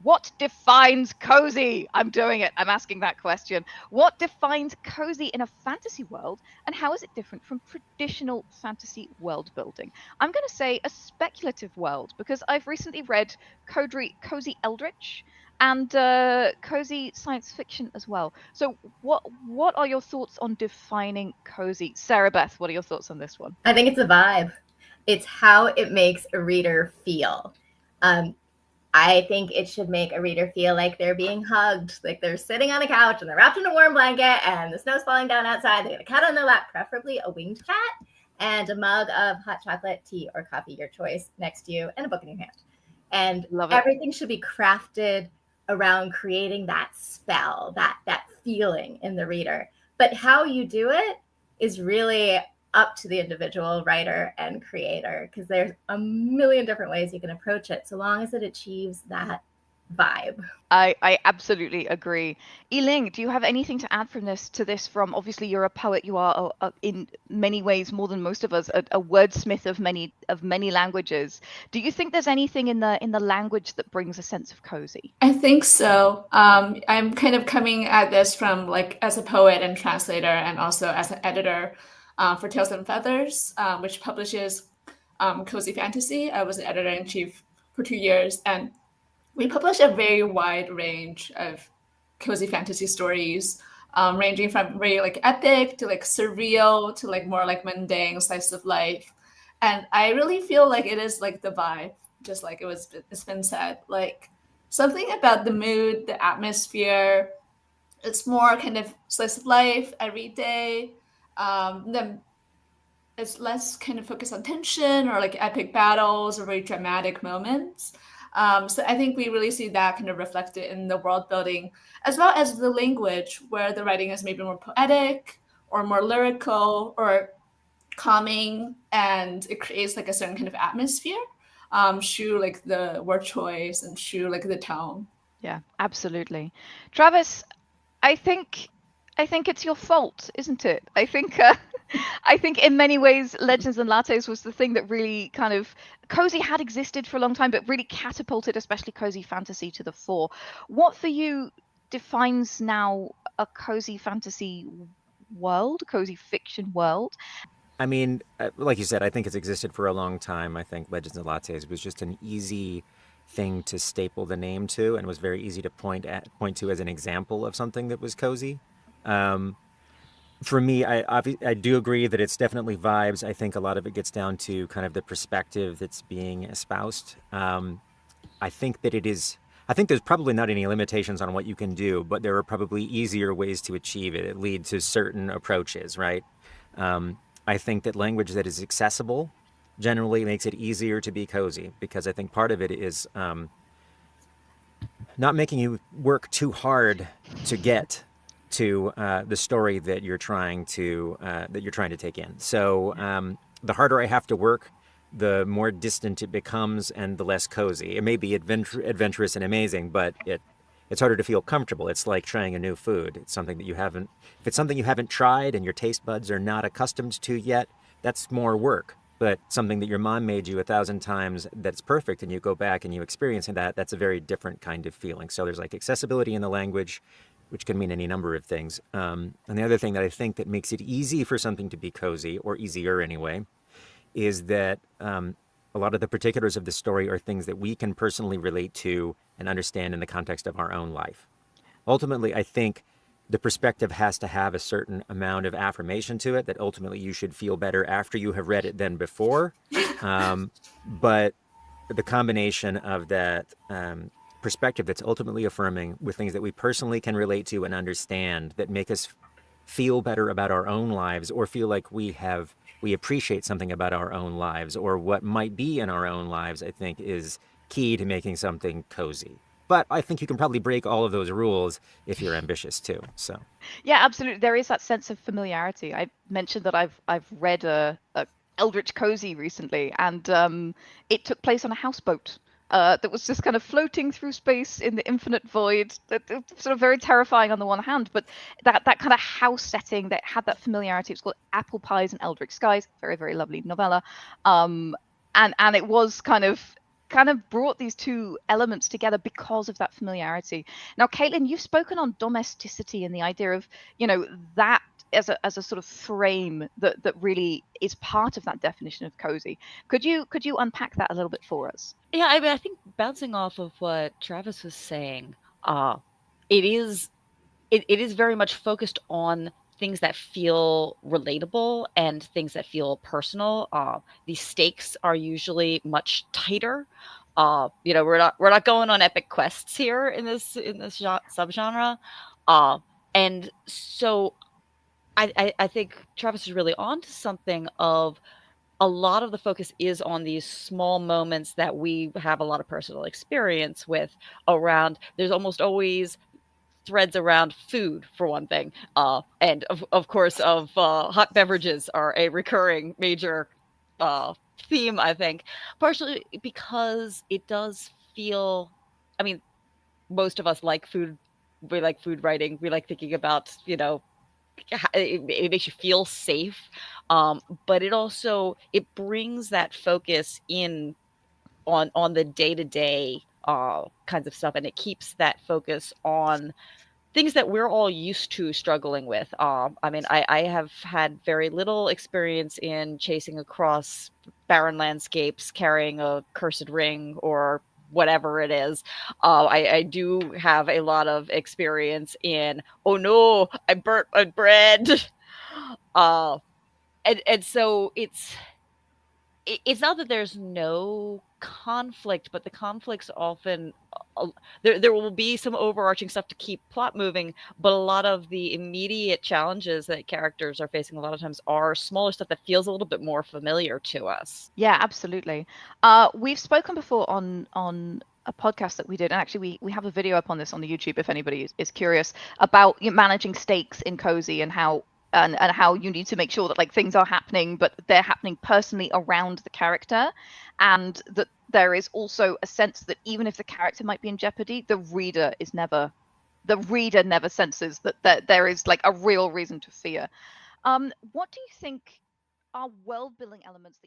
What defines cozy? I'm doing it. I'm asking that question. What defines cozy in a fantasy world, and how is it different from traditional fantasy world building? I'm going to say a speculative world because I've recently read Cozy Eldritch and cozy science fiction as well. So, what are your thoughts on defining cozy? Sarah Beth, what are your thoughts on this one? I think it's a vibe. It's how it makes a reader feel. I think it should make a reader feel like they're being hugged, like they're sitting on a couch and they're wrapped in a warm blanket and the snow's falling down outside. They got a cat on their lap, preferably a winged cat, and a mug of hot chocolate, tea, or coffee, your choice, next to you, and a book in your hand. And everything should be crafted around creating that spell, that feeling in the reader. But how you do it is really up to the individual writer and creator, because there's a million different ways you can approach it, so long as it achieves that vibe. I absolutely agree. Yilin, do you have anything to add to this? From obviously you're a poet, you are in many ways more than most of us a wordsmith of many languages. Do you think there's anything in the language that brings a sense of cozy? I think so. I'm kind of coming at this from like as a poet and translator, and also as an editor for Tales and Feathers, which publishes cozy fantasy. I was an editor-in-chief for 2 years, and we publish a very wide range of cozy fantasy stories, ranging from very like epic to like surreal to like more like mundane slice of life. And I really feel like it is like the vibe, just like it's been said, like something about the mood, the atmosphere. It's more kind of slice of life every day. Then it's less kind of focused on tension or like epic battles or very dramatic moments. So I think we really see that kind of reflected in the world building, as well as the language, where the writing is maybe more poetic or more lyrical or calming, and it creates like a certain kind of atmosphere through like the word choice and through like the tone. Yeah, absolutely. Travis, I think it's your fault, isn't it? I think in many ways Legends and Lattes was the thing that really kind of cozy had existed for a long time, but really catapulted especially cozy fantasy to the fore. What for you defines now a cozy fantasy world, cozy fiction world? I mean, like you said, I think it's existed for a long time. I think Legends and Lattes was just an easy thing to staple the name to, and was very easy to point to as an example of something that was cozy. For me, I do agree that it's definitely vibes. I think a lot of it gets down to kind of the perspective that's being espoused. I think that it is. I think there's probably not any limitations on what you can do, but there are probably easier ways to achieve it. It leads to certain approaches, right? I think that language that is accessible generally makes it easier to be cozy, because I think part of it is not making you work too hard to get to the story that you're trying to take in. So the harder I have to work, the more distant it becomes, and the less cozy. It may be adventurous and amazing, but it's harder to feel comfortable. It's like trying a new food. It's something that if it's something you haven't tried and your taste buds are not accustomed to yet, that's more work. But something that your mom made you 1,000 times that's perfect, and you go back and you experience that's a very different kind of feeling. So there's like accessibility in the language, which can mean any number of things. And the other thing that I think that makes it easy for something to be cozy, or easier anyway, is that a lot of the particulars of the story are things that we can personally relate to and understand in the context of our own life. Ultimately, I think the perspective has to have a certain amount of affirmation to it, that ultimately you should feel better after you have read it than before. But the combination of that perspective that's ultimately affirming with things that we personally can relate to and understand, that make us feel better about our own lives, or feel like we appreciate something about our own lives, or what might be in our own lives, I think is key to making something cozy. But I think you can probably break all of those rules if you're ambitious too. So yeah, absolutely. There is that sense of familiarity. I mentioned that I've read a Eldritch Cozy recently, and it took place on a houseboat. That was just kind of floating through space in the infinite void. That sort of very terrifying on the one hand, but that kind of house setting that had that familiarity. It was called Apple Pies and Eldritch Skies. Very, very lovely novella. And it was kind of kind of brought these two elements together because of that familiarity. Now, Caitlin, you've spoken on domesticity and the idea of, that as a sort of frame that really is part of that definition of cozy. Could you unpack that a little bit for us? Yeah, I mean, I think bouncing off of what Travis was saying, it is very much focused on things that feel relatable and things that feel personal. The stakes are usually much tighter. We're not going on epic quests here in this subgenre, and so I think Travis is really onto something. Of a lot of the focus is on these small moments that we have a lot of personal experience with. Around, there's almost always threads around food, for one thing, and of course hot beverages are a recurring major theme, I think, partially because it does feel, I mean, most of us like food. We like food writing. We like thinking about, it makes you feel safe, but it brings that focus in on the day-to-day kinds of stuff, and it keeps that focus on things that we're all used to struggling with. I mean, I have had very little experience in chasing across barren landscapes carrying a cursed ring or whatever it is. I do have a lot of experience in, oh no, I burnt my bread. And so it's not that there's no conflict, but the conflicts often, there will be some overarching stuff to keep plot moving, but a lot of the immediate challenges that characters are facing a lot of times are smaller stuff that feels a little bit more familiar to us. Yeah, absolutely. We've spoken before on a podcast that we did, and actually we have a video up on this on the YouTube if anybody is curious about managing stakes in cozy and how you need to make sure that like things are happening, but they're happening personally around the character, and that there is also a sense that even if the character might be in jeopardy, the reader never senses that there is like a real reason to fear. What do you think are world building elements that